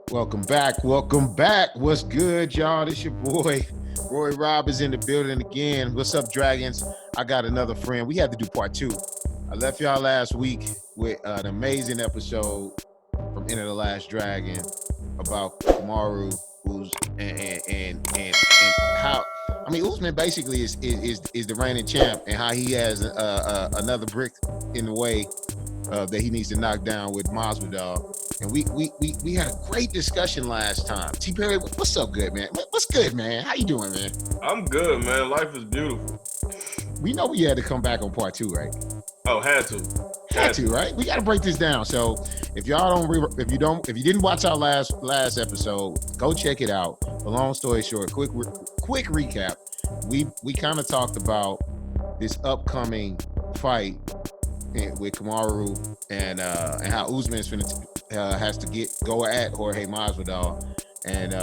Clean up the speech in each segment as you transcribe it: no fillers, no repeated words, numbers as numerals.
Welcome back. Welcome back. What's good, y'all? This your boy. RoyRob is in the building again. What's up, Dragons? I got another friend. We had to do part two. I left y'all last week with an amazing episode from Enter the Last Dragon about Kamaru, who's and how Usman basically is the reigning champ, and how he has another brick in the way that he needs to knock down with Masvidal. And we had a great discussion last time. T Perry, what's up, good man? What's good, man? How you doing, man? I'm good, man. Life is beautiful. We know we had to come back on part two, right? Oh, had to. Had to, right? We got to break this down. So if y'all if you didn't watch our last episode, go check it out. But long story short, quick recap. We kind of talked about this upcoming fight with Kamaru and how Usman has to go at Jorge Masvidal, and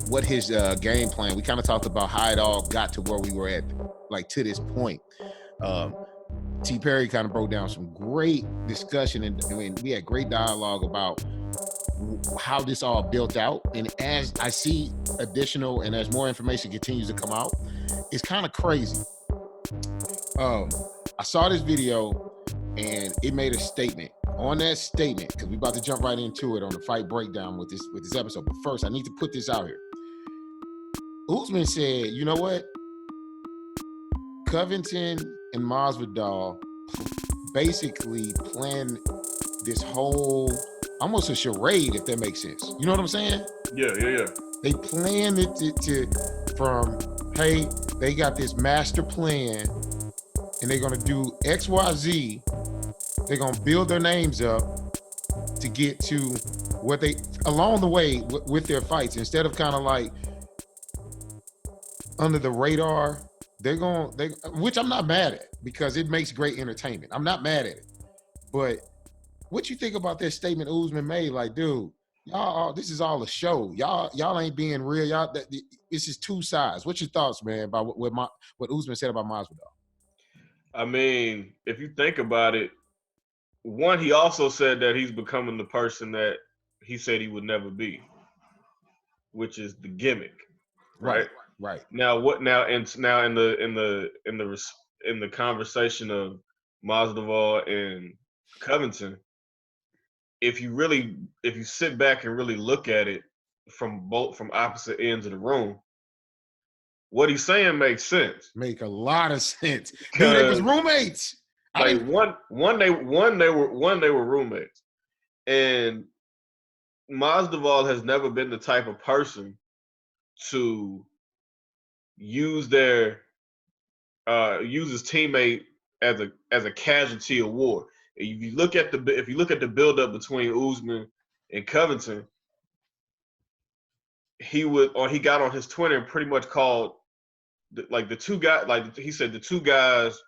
what his game plan. We kind of talked about how it all got to where we were at, like to this point. T. Perry kind of broke down some great discussion, and we had great dialogue about how this all built out. And as I see additional and as more information continues to come out, it's kind of crazy. I saw this video and it made a statement. On that statement, because we're about to jump right into it on the fight breakdown with this episode. But first, I need to put this out here. Usman said, you know what? Covington and Masvidal basically planned this whole, almost a charade, if that makes sense. You know what I'm saying? Yeah. They planned it from, hey, they got this master plan and they're going to do X, Y, Z. They're going to build their names up to get to what they, along the way with their fights, instead of kind of like under the radar, which I'm not mad at because it makes great entertainment. I'm not mad at it. But what you think about that statement Usman made? Like, dude, y'all, this is all a show. Y'all ain't being real. This is two sides. What's your thoughts, man, about what Usman said about Masvidal? I mean, if you think about it, one, he also said that he's becoming the person that he said he would never be, which is the gimmick, right? Right. Now, what now? And now in the conversation of Masvidal and Covington, if you sit back and really look at it from opposite ends of the room, what he's saying makes sense. Make a lot of sense. Dude, they was roommates. Like they were roommates, and Masvidal has never been the type of person to use his teammate as a casualty of war. If you look at the buildup between Usman and Covington, he got on his Twitter and pretty much called the two guys, like he said, the two guys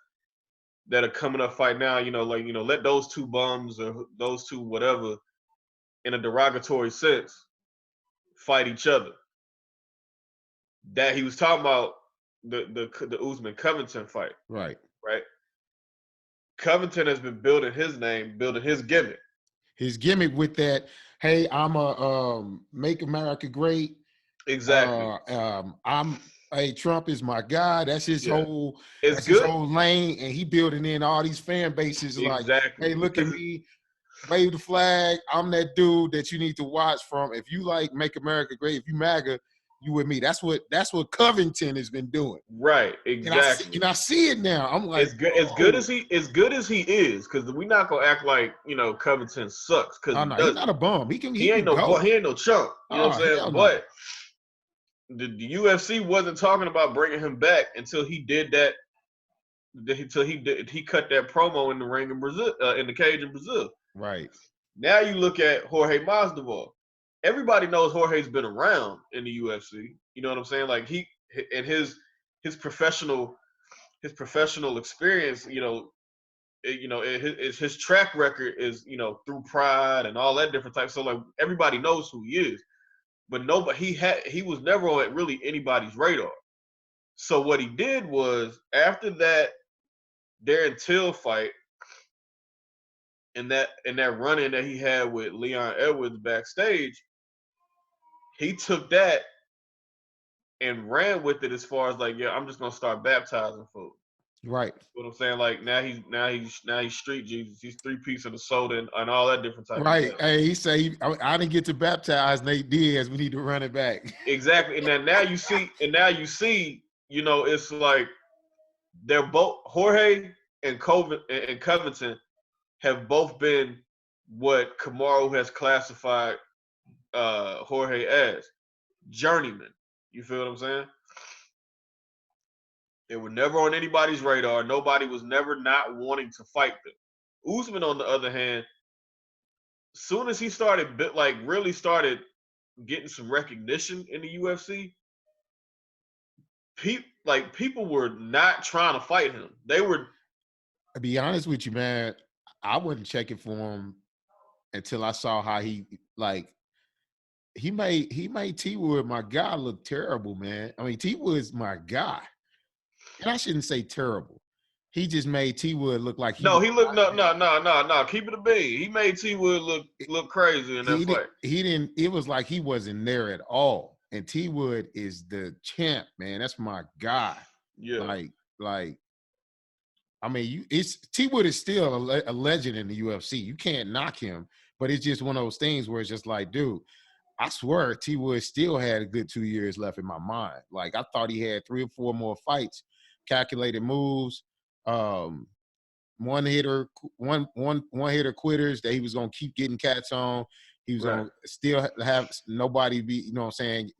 that are coming up fight now, let those two bums or those two whatever, in a derogatory sense, fight each other. That he was talking about the Usman Covington fight. Right. Covington has been building his name, building his gimmick. His gimmick with that, hey, I'm a make America great. Exactly. Hey, Trump is my guy. That's his whole his whole lane, and he building in all these fan bases. Exactly. Like, hey, look at me, wave the flag. I'm that dude that you need to watch from. If you like Make America Great, if you MAGA, you with me. That's what Covington has been doing. Right. Exactly. And I see it now. I'm like, as good as he is, because we're not gonna act like Covington sucks. Because he's not a bum. He ain't no chump. You know what I'm saying? But the UFC wasn't talking about bringing him back until he did that. He cut that promo in the ring in Brazil, in the cage in Brazil. Right. Now you look at Jorge Masvidal. Everybody knows Jorge's been around in the UFC. You know what I'm saying? Like his professional experience. His track record is through Pride and all that different types. So like everybody knows who he is. But he was never on really anybody's radar. So what he did was, after that Darren Till fight and that run-in that he had with Leon Edwards backstage, he took that and ran with it as far as like, yeah, I'm just gonna start baptizing folks. Right. What I'm saying, like now he's street Jesus. He's 3-piece of the soda and all that different type of Right. jazz. Hey, he say I didn't get to baptize Nate Diaz. We need to run it back. Exactly. And then now you see, it's like they're both Jorge and Covington have both been what Kamaru has classified Jorge as journeyman. You feel what I'm saying? They were never on anybody's radar. Nobody was never not wanting to fight them. Usman, on the other hand, soon as he started, really started getting some recognition in the UFC, people were not trying to fight him. They were. To be honest with you, man, I wasn't checking for him until I saw how he made T Wood, my guy, look terrible, man. I mean, T Wood's my guy. And I shouldn't say terrible. He just made T Wood look like he No, was. he looked no. Keep it a bean. He made T Wood look crazy in that fight. He didn't. It was like he wasn't there at all. And T Wood is the champ, man. That's my guy. Yeah. I mean, T Wood is still a legend in the UFC. You can't knock him, but it's just one of those things where it's just like, dude, I swear T Wood still had a good 2 years left in my mind. Like, I thought he had 3 or 4 more fights, calculated moves, one hitter quitters that he was gonna keep getting cats on. He was gonna still have nobody be, you know what I'm saying,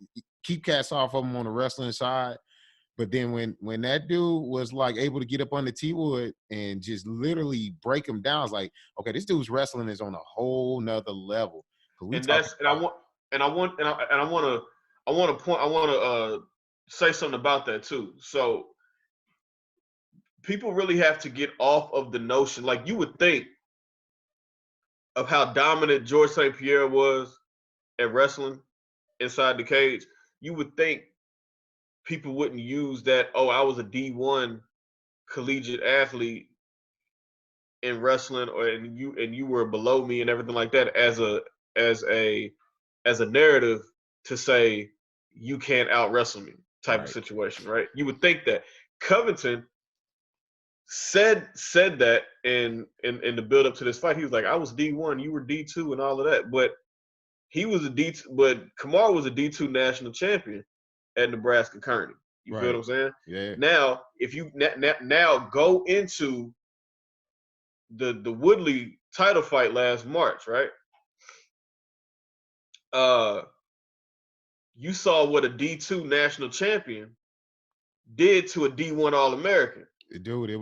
keep cats off of him on the wrestling side. But then when that dude was like able to get up on the T Wood and just literally break him down, it's like, okay, this dude's wrestling is on a whole nother level. I want to say something about that too. So people really have to get off of the notion, like, you would think of how dominant George St. Pierre was at wrestling inside the cage. You would think people wouldn't use that, oh, I was a D1 collegiate athlete in wrestling, and you were below me and everything like that as a narrative to say you can't out wrestle me type of situation, right? You would think that. Covington said that in the build up to this fight. He was like, I was D1, you were D2 and all of that. But Kamaru was a D2 national champion at Nebraska Kearney. You feel what I'm saying? Yeah. Now, if you now go into the Woodley title fight last March, right? You saw what a D2 national champion did to a D1 All-American. Dude, it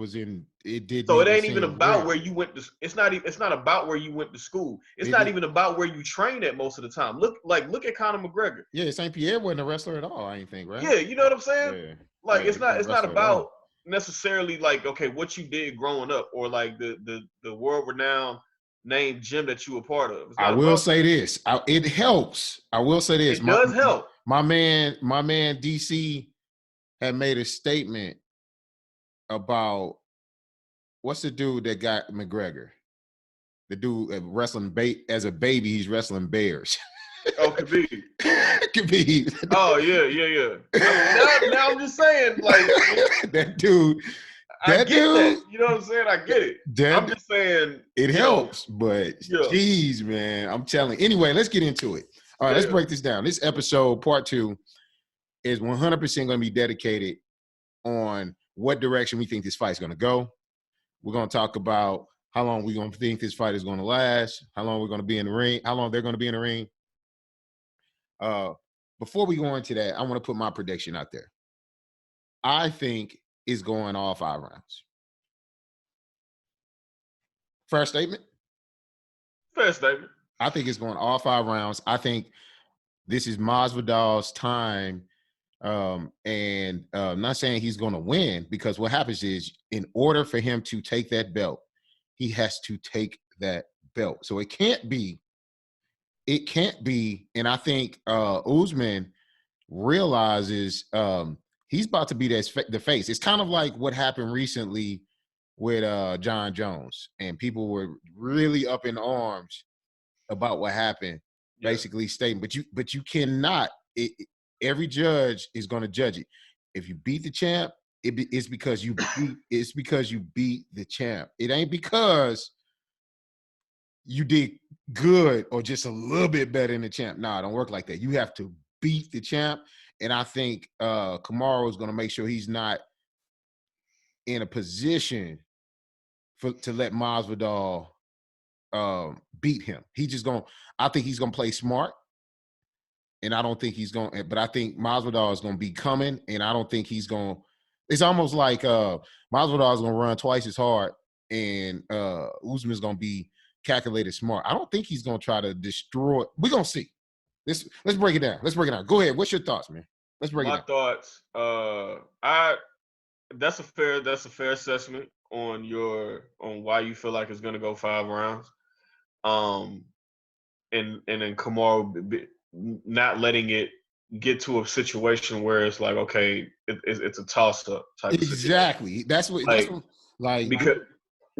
didn't. So it ain't even about where you went to. It's not about where you went to school. It's not even about where you train at most of the time. Look at Conor McGregor. Yeah, St. Pierre wasn't a wrestler at all, I ain't think, right? Yeah, you know what I'm saying? Yeah. Like, it's not about necessarily like, okay, what you did growing up, or like the world renowned name gym that you were part of. I will say this. It helps. I will say this. It does help. My man DC had made a statement about, what's the dude that got McGregor? The dude wrestling as a baby, he's wrestling bears. Oh, Khabib. Khabib. Oh, yeah. Now I'm just saying, like, that dude. I get that. You know what I'm saying? I get it. I'm just saying it helps, but geez, man, I'm telling you. Anyway, let's get into it. All right, let's break this down. This episode, part 2, is 100% going to be dedicated on what direction we think this fight's going to go. We're going to talk about how long we're going to think this fight is going to last, how long we're going to be in the ring, how long they're going to be in the ring. Before we go into that, I want to put my prediction out there. I think it's going all 5 rounds. Fair statement? Fair statement. I think it's going all 5 rounds. I think this is Masvidal's time. And I'm not saying he's going to win, because what happens is, in order for him to take that belt, he has to take that belt. So it can't be, and I think Usman realizes he's about to be the face. It's kind of like what happened recently with John Jones, and people were really up in arms about what happened basically stating. But you cannot. Every judge is going to judge it. If you beat the champ, it's because you beat the champ. It ain't because you did good or just a little bit better than the champ. Nah, it don't work like that. You have to beat the champ. And I think Kamaru is going to make sure he's not in a position to let Masvidal beat him. I think he's going to play smart. And I don't think he's going to, but I think Masvidal is going to be coming. And I don't think he's going to, it's almost like Masvidal is going to run twice as hard and Usman is going to be calculated smart. I don't think he's going to try to destroy. We're going to see. Let's break it down. Go ahead. What's your thoughts, man? Let's break it down. My thoughts. That's a fair assessment on why you feel like it's gonna go 5 rounds. And then Kamaru not letting it get to a situation where it's like, okay, it's a toss up type of situation. Exactly. That's what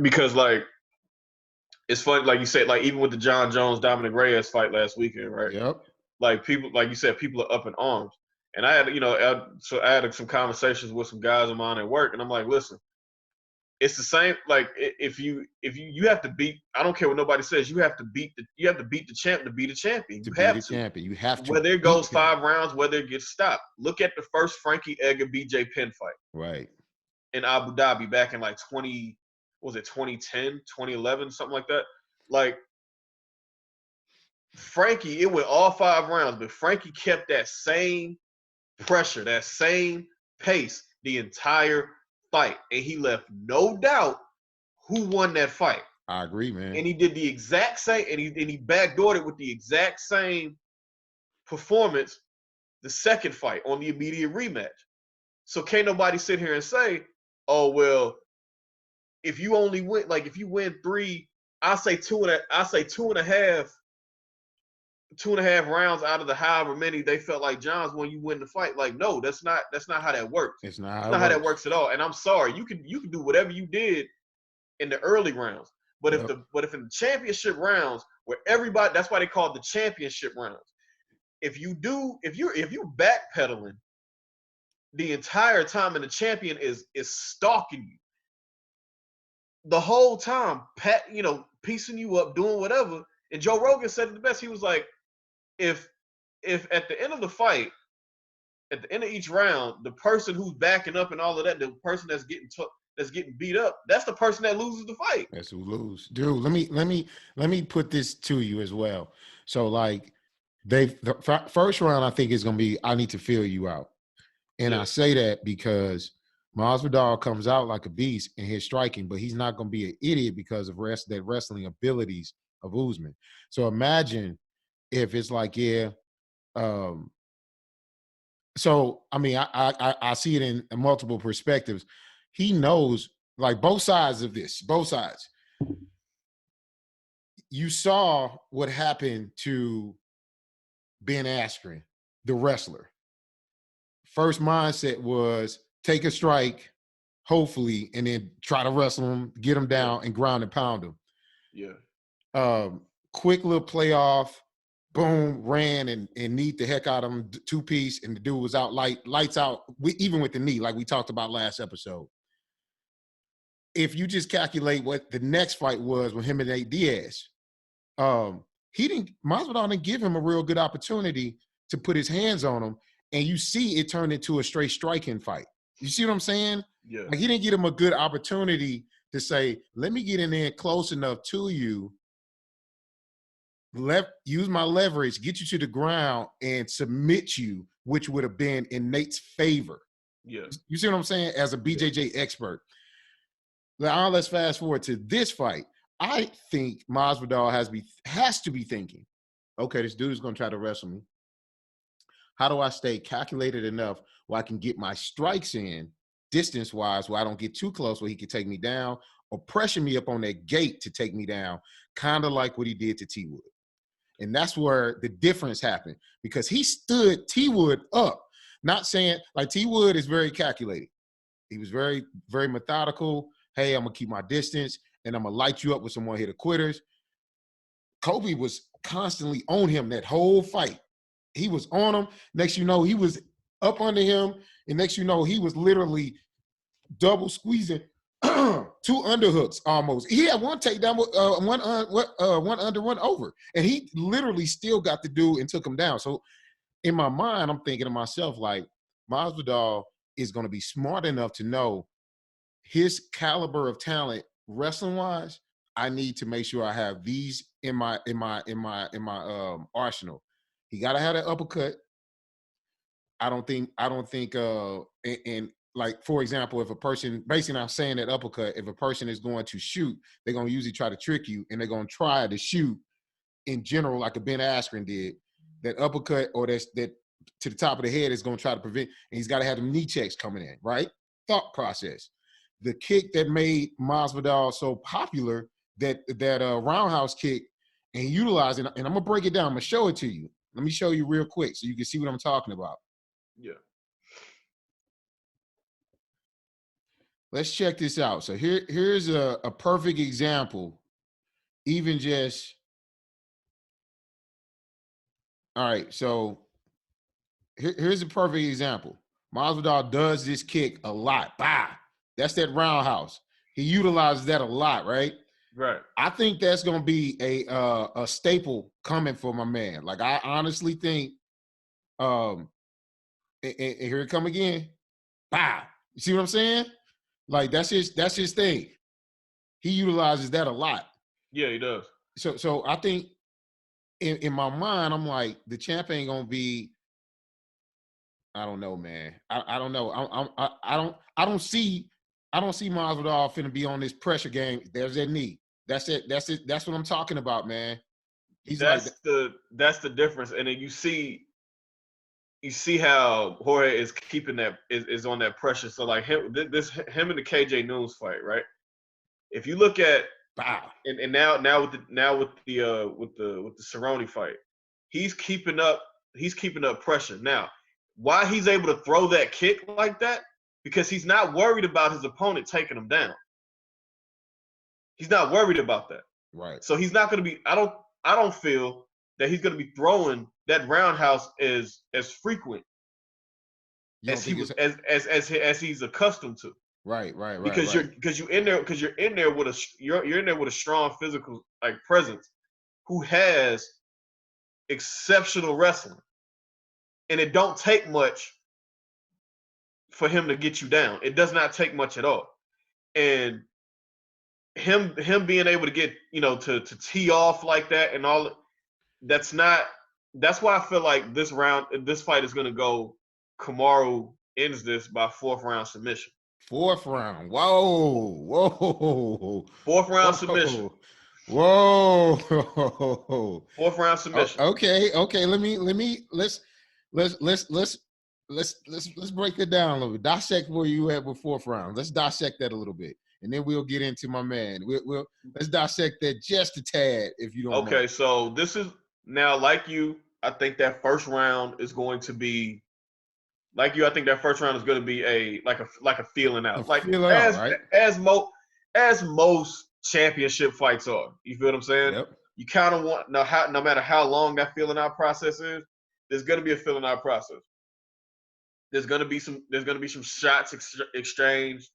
because like it's funny, like you said, like even with the John Jones Dominic Reyes fight last weekend, right? Yep. Like people, like you said, people are up in arms. And I had, some conversations with some guys of mine at work, and I'm like, listen, it's the same. Like if you have to beat, I don't care what nobody says, you have to beat the champ to be the champion. You have to. Whether it goes 5 rounds, whether it gets stopped. Look at the first Frankie Edgar BJ Penn fight. Right. In Abu Dhabi back in like 2010, 2011, something like that. Like Frankie, it went all 5 rounds, but Frankie kept that same pressure, that same pace the entire fight, and he left no doubt who won that fight. I agree, man. And he did the exact same, and he backdoored it with the exact same performance the second fight on the immediate rematch. So can't nobody sit here and say, oh well, if you win 3, I say 2.5 rounds out of the however many they felt like John's when you win the fight. Like, no, that's not how that works. It's not how that works at all. And I'm sorry, you can do whatever you did in the early rounds. But if in the championship rounds where everybody, that's why they call it the championship rounds. If you're backpedaling the entire time and the champion is stalking you the whole time, piecing you up, doing whatever. And Joe Rogan said it the best. He was like, if at the end of the fight, at the end of each round, the person who's backing up and all of that, the person that's getting beat up, that's the person that loses the fight. That's who loses. Dude, let me put this to you as well. So like the first round, I think is going to be, I need to feel you out. And I say that because Masvidal comes out like a beast in his striking, but he's not going to be an idiot because of the wrestling abilities of Usman. So imagine if it's like, so I mean, I see it in multiple perspectives. He knows like both sides of this, both sides. You saw what happened to Ben Askren, the wrestler. First mindset was take a strike, hopefully, and then try to wrestle him, get him down, and ground and pound him. Yeah. Quick little playoff, boom, ran and kneed the heck out of him, 2-piece, and the dude was out, lights out, even with the knee, like we talked about last episode. If you just calculate what the next fight was with him and Nate Diaz, Masvidal didn't give him a real good opportunity to put his hands on him, and you see it turned into a straight striking fight. You see what I'm saying? Yeah. Like he didn't give him a good opportunity to say, let me get in there close enough to you, use my leverage, get you to the ground, and submit you, which would have been in Nate's favor. Yeah. You see what I'm saying? As a BJJ expert. Now let's fast forward to this fight. I think Masvidal has to be thinking, okay, this dude is going to try to wrestle me. How do I stay calculated enough where I can get my strikes in distance-wise where I don't get too close where he can take me down or pressure me up on that gate to take me down, kind of like what he did to T. Wood. And that's where the difference happened because he stood T. Wood up, not saying like T. Wood is very calculated. He was very, very methodical. Hey, I'm going to keep my distance and I'm going to light you up with some one-hitter quitters. Kobe was constantly on him that whole fight. He was on him. Next, you know, he was up under him, and next, you know, he was literally double squeezing 2 underhooks almost. He had one takedown, one under, one over, and he literally still got the dude and took him down. So in my mind, I'm thinking to myself, like, Masvidal is going to be smart enough to know his caliber of talent, wrestling wise. I need to make sure I have these in my arsenal. He got to have that uppercut. I don't think and like, for example, if a person, basically I'm saying that uppercut, if a person is going to shoot, they're going to usually try to trick you, and they're going to try to shoot in general, like a Ben Askren did. That uppercut or that to the top of the head is going to try to prevent, and he's got to have them knee checks coming in, right? Thought process. The kick that made Masvidal so popular, that roundhouse kick, and he utilized it, and I'm going to break it down. I'm going to show it to you. Let me show you real quick so you can see what I'm talking about. Yeah. Let's check this out. So here's a perfect example. Even just, all right, so here's a perfect example. Masvidal does this kick a lot. Bah! That's that roundhouse. He utilizes that a lot, right? Right. I think that's going to be a staple coming for my man. Like, I honestly think, and here it come again. Bah! You see what I'm saying? Like, that's his thing. He utilizes that a lot. Yeah, he does. So I think in my mind, I'm like, the champ ain't gonna be. I don't know, man. I don't know. I don't see Masvidal finna be on this pressure game. There's that knee. That's it. That's what I'm talking about, man. He's that's the difference. And then you see how Jorge is keeping that is on that pressure. So like him and the KJ Noons fight, right? If you look at and now with the Cerrone fight, he's keeping up pressure. Now, why he's able to throw that kick like that? Because he's not worried about his opponent taking him down. He's not worried about that. Right. So he's not going to be. I don't feel that he's going to be throwing that roundhouse as frequent as he's accustomed to. Right. Because you're in there with a strong physical like presence who has exceptional wrestling, and it don't take much for him to get you down. It does not take much at all, and him being able to get to tee off like that and all. That's why I feel like this fight is going to go. Kamaru ends this by 4th round submission. 4th round. Whoa. 4th round submission. Whoa. 4th round submission. Okay. Let's break it down a little bit. Dissect where you at with 4th round. Let's dissect that a little bit, and then we'll get into my man. Let's dissect that just a tad, if you don't mind. Okay, so this is now like you. I think that first round is going to be like you. I think that first round is going to be a feeling out, as most championship fights are. You feel what I'm saying? Yep. You kind of want no matter how long that feeling out process is. There's going to be a feeling out process. There's going to be some shots exchanged.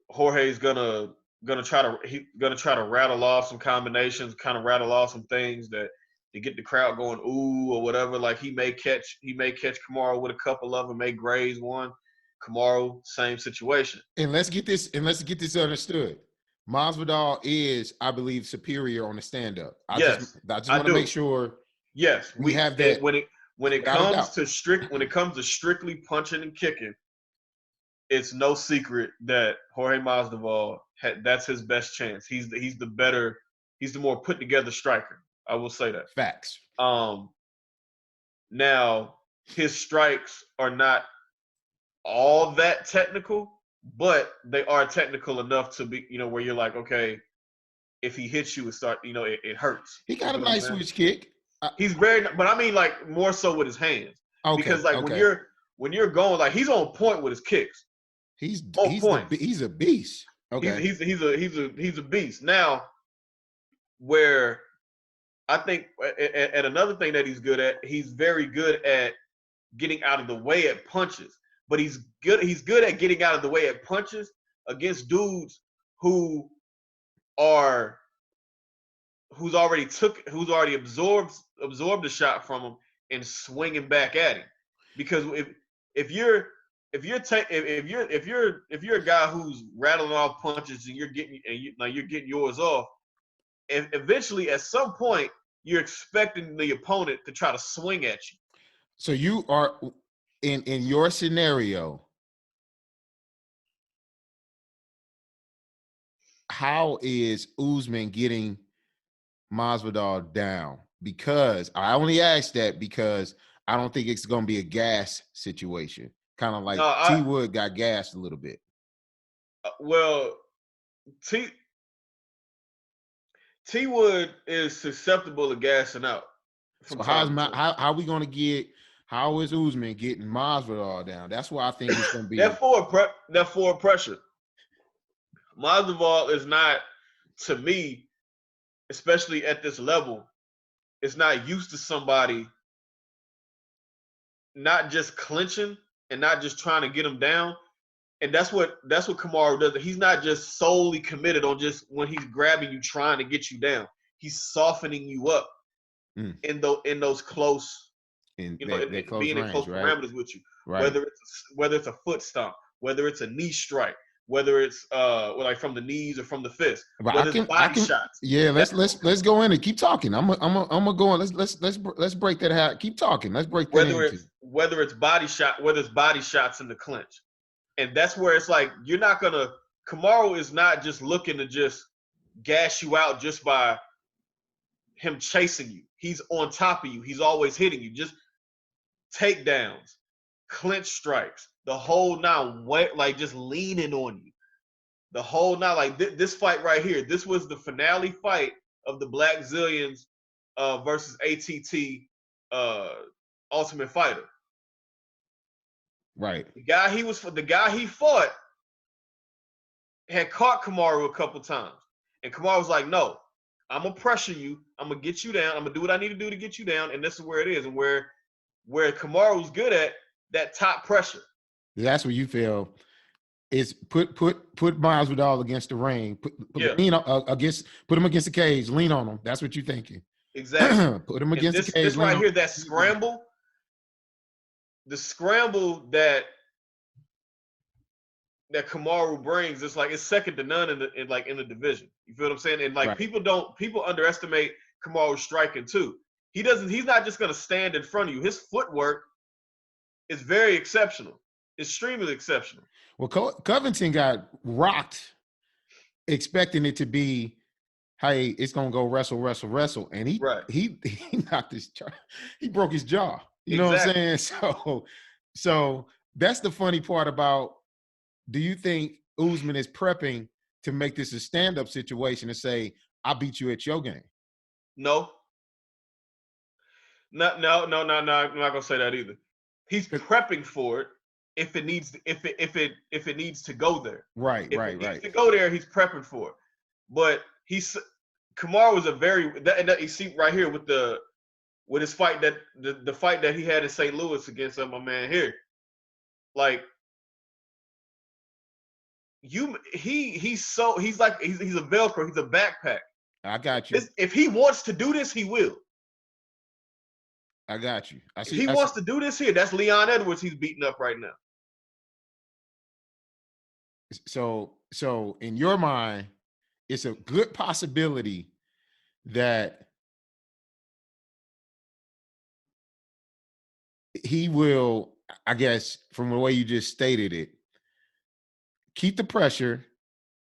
Jorge's gonna try to rattle off some combinations, kind of rattle off some things that to get the crowd going ooh or whatever. Like he may catch Kamaru with a couple of them, may graze one. Kamaru, same situation. And let's get this understood. Masvidal is, I believe, superior on the stand-up. I just want to make sure. Yes, we have that. When it comes to strictly punching and kicking, it's no secret that Jorge Masvidal that's his best chance. He's the more put together striker. I will say that. Facts. Now his strikes are not all that technical, but they are technical enough to be, where you're like, okay, if he hits you, it hurts. He got a nice switch kick. He's but I mean, like more so with his hands. Okay. Because when you're going, like he's on point with his kicks. He's a beast. Okay. He's a beast. Now, where I think, and another thing that he's good at, he's very good at getting out of the way at punches. But he's good at getting out of the way at punches against dudes who are who's already absorbed the shot from him and swinging back at him. Because if you're a guy who's rattling off punches and you're getting yours off, and eventually at some point you're expecting the opponent to try to swing at you. So you are in your scenario. How is Usman getting Masvidal down? Because I only asked that because I don't think it's going to be a gas situation. Kind of like T Wood got gassed a little bit. Well, T Wood is susceptible to gassing out. So how are we going to get? How is Usman getting Masvidal down? That's why I think it's going to be that forward pressure. Masvidal is not, to me, especially at this level, is not used to somebody not just clinching and not just trying to get him down. And that's what Kamaru does. He's not just solely committed on just when he's grabbing you, trying to get you down. He's softening you up in those close, being in close parameters with you. Right. Whether it's a foot stomp, whether it's a knee strike, whether it's like from the knees or from the fist, whether it's body shots. Yeah, let's go in and keep talking. I'm gonna go on. Let's break that out. Keep talking. Let's break that. Whether it's body shots in the clinch. And that's where it's like Kamaru is not just looking to just gas you out just by him chasing you. He's on top of you. He's always hitting you. Just takedowns, clinch strikes, the whole nine, like just leaning on you. The whole nine, like this fight right here. This was the finale fight of the Black Zillions versus ATT Ultimate Fighter. Right. The guy he fought had caught Kamaru a couple times. And Kamaru was like, no, I'm going to pressure you. I'm going to get you down. I'm going to do what I need to do to get you down. And this is where it is. And where Kamaru's good at, that top pressure. That's what you feel is put Masvidal against the ring. Put him against the cage. Lean on him. That's what you're thinking. Exactly. Put him against the cage. This right here, that scramble. The scramble that Kamaru brings, it's like it's second to none in the division. You feel what I'm saying? And like right. people underestimate Kamaru's striking too. He's not just gonna stand in front of you. His footwork is very exceptional, extremely exceptional. Well, Covington got rocked, expecting it to be, hey, it's gonna go wrestle, and he knocked he broke his jaw. You know what I'm saying? So that's the funny part about, do you think Usman is prepping to make this a stand-up situation and say, I beat you at your game? No. No, I'm not gonna say that either. He's prepping for it if it needs to go there. Right. If it needs to go there, he's prepping for it. But Kamaru was and you see right here with his fight that the fight that he had in St. Louis against my man here, like he's like a Velcro, he's a backpack. I got you. If he wants to do this, he will. I got you. If he wants to do this here, that's Leon Edwards he's beating up right now. So in your mind, it's a good possibility that he will, I guess, from the way you just stated it, keep the pressure,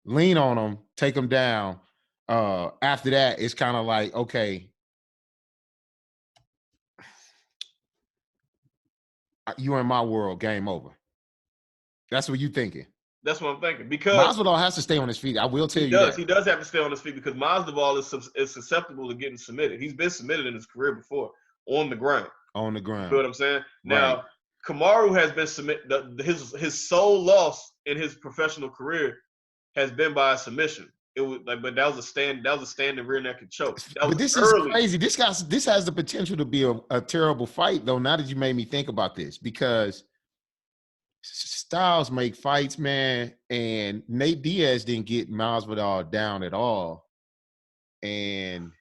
lean on him, take him down. After that, it's kind of like, okay, you're in my world, game over. That's what you're thinking. That's what I'm thinking. Because Masvidal has to stay on his feet. I will tell you that. He does have to stay on his feet because Masvidal is susceptible to getting submitted. He's been submitted in his career before on the ground. On the ground. You know what I'm saying? Now, Kamaru has been submitted. His sole loss in his professional career has been by a submission. it was like, but that was a standing rear naked choke. That But was this is early. crazy. This has the potential to be a terrible fight, though. Now that you made me think about this, because styles make fights, man, and Nate Diaz didn't get Masvidal down at all, and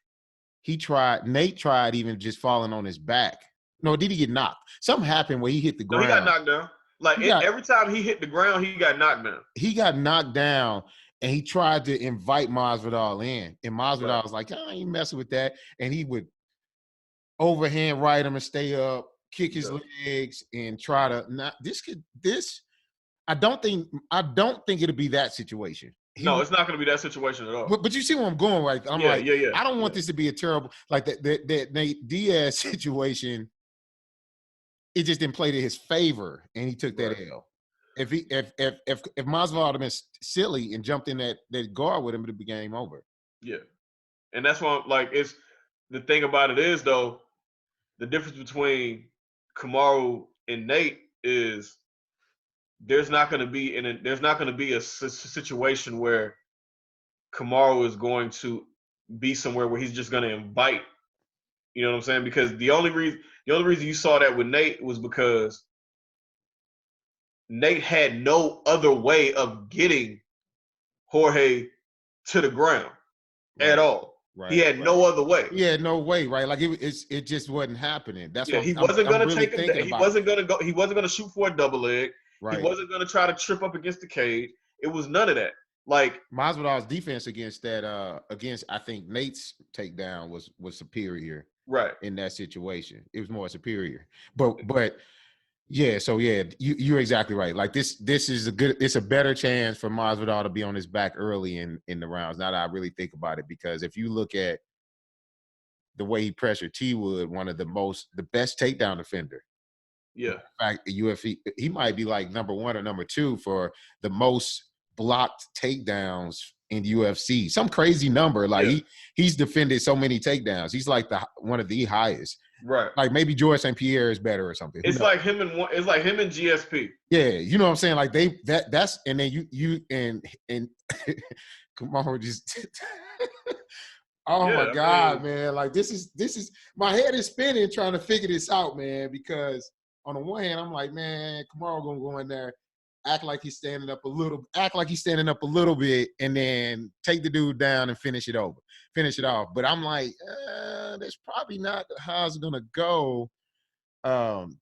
Nate tried even just falling on his back. No, did he get knocked? Something happened where he hit the No, he got ground. knocked down. Like every time he hit the ground, he got knocked down. He got knocked down, and he tried to invite Masvidal in, and Masvidal was like, "I ain't messing with that," and he would overhand right him and stay up, kick his legs, and try to not. I don't think it'll be that situation. No, it's not going to be that situation at all. But you see where I'm going, right? I'm I don't want this to be a terrible like that Nate Diaz situation. It just didn't play to his favor, and he took that L. If Masvidal had been silly and jumped in that guard with him, it'd be game over. Yeah, and that's why it's the thing about it is though, the difference between Kamaru and Nate is there's not going to be a situation where Kamaru is going to be somewhere where he's just going to invite. You know what I'm saying? Because the only reason you saw that with Nate was because Nate had no other way of getting Jorge to the ground at all. Right, he had no other way. He had no way, right? Like it just wasn't happening. That's what he wasn't going to really take him. He wasn't going to go. He wasn't going to shoot for a double leg. Right. He wasn't going to try to trip up against the cage. It was none of that. Like Masvidal's defense against I think Nate's takedown was superior. Right. In that situation, it was more superior. But yeah, so yeah, you're exactly right. Like this is it's a better chance for Masvidal to be on his back early in the rounds. Now that I really think about it, because if you look at the way he pressured T Wood, one of the best takedown defender. Yeah. In fact, UFC, he might be like number 1 or number 2 for the most blocked takedowns in UFC. Some crazy number. Like he's defended so many takedowns. He's like one of the highest. Right. Like maybe George St. Pierre is better or something. It's like him and GSP. Yeah, you know what I'm saying? Like that's and then you and come on, just oh my God, man. Like this is my head is spinning trying to figure this out, man, because on the one hand, I'm like, man, Kamaru gonna go in there, act like he's standing up a little bit, and then take the dude down and finish it off. But I'm like, that's probably not how it's gonna go.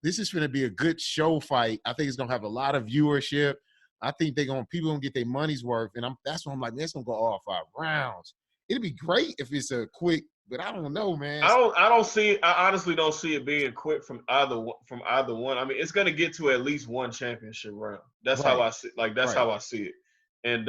This is gonna be a good show fight. I think it's gonna have a lot of viewership. I think people gonna get their money's worth, and that's why I'm like, man, it's gonna go all 5 rounds. It'd be great if it's a quick, but I don't know, man. I honestly don't see it being quick from either one. I mean, it's gonna get to at least one championship round. That's how I see. How I see it. And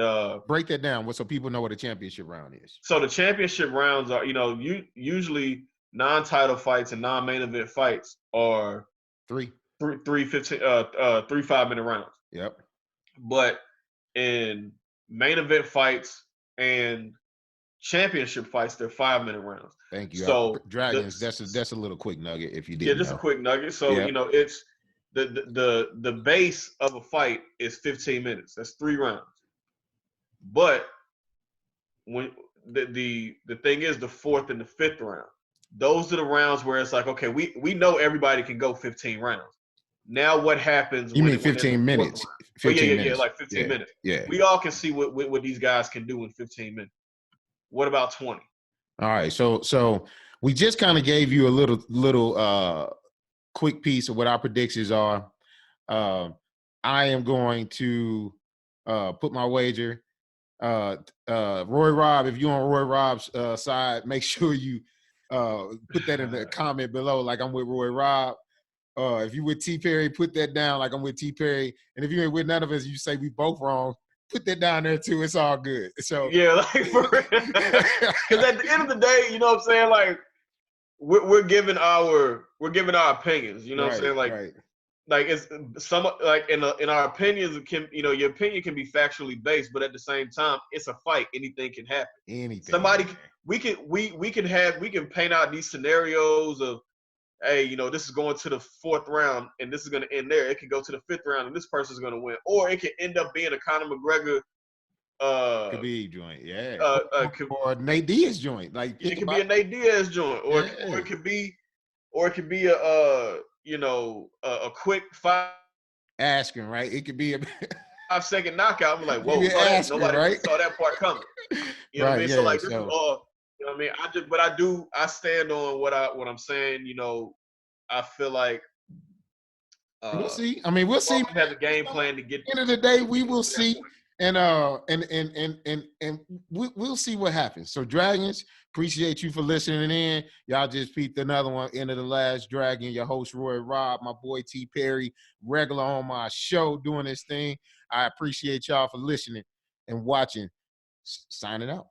break that down, so people know what a championship round is. So the championship rounds are, usually non-title fights and non-main event fights are 3 5-minute rounds. Yep. But in main event fights and championship fights, they're 5-minute rounds. Thank you. So Dragons, that's a little quick nugget if you didn't. Yeah, just a quick nugget. So it's the base of a fight is 15 minutes. That's 3 rounds. But when the thing is, the 4th and the 5th round, those are the rounds where it's like, okay, we know everybody can go 15 rounds. Now what happens? You mean 15 minutes? 15 minutes. Yeah, like 15 minutes. Yeah. We all can see what these guys can do in 15 minutes. What about 20? All right, so we just kind of gave you a little quick piece of what our predictions are. I am going to put my wager. RoyRob, if you're on RoyRob's side, make sure you put that in the comment below. Like I'm with RoyRob. If you with T Perry, put that down. Like I'm with T Perry. And if you ain't with none of us, you say we both wrong. Put that down there too. It's all good. So yeah, like for real. Because at the end of the day, you know what I'm saying? Like we're giving our opinions. You know what I'm saying? Like it's some like in our opinions your opinion can be factually based, but at the same time, it's a fight. Anything can happen. Anything. We can paint out these scenarios of, hey, this is going to the 4th round and this is going to end there. It could go to the 5th round and this person's going to win, or it could end up being a Conor McGregor Uh, Khabib joint, yeah, could, or Nate Diaz joint. Like it think could be about a Nate Diaz joint, or yeah, it could be a you know, a quick Askren, right? It could be a 5 second knockout. I'm like, you whoa, be saw that? Askren, Nobody really right? saw that part coming. You know what I Right, mean? So yeah. like this is So all, you know what I mean? I stand on what I'm saying. You know, I feel like we'll uh see. I mean, we'll see. Boston has a game plan to get End of the day, we get will to that see, point. and we'll see what happens. So, Dragons, appreciate you for listening in. Y'all just peeped another one, End of the Last Dragon. Your host RoyRob, my boy T Perry, regular on my show, doing this thing. I appreciate y'all for listening and watching. Signing out.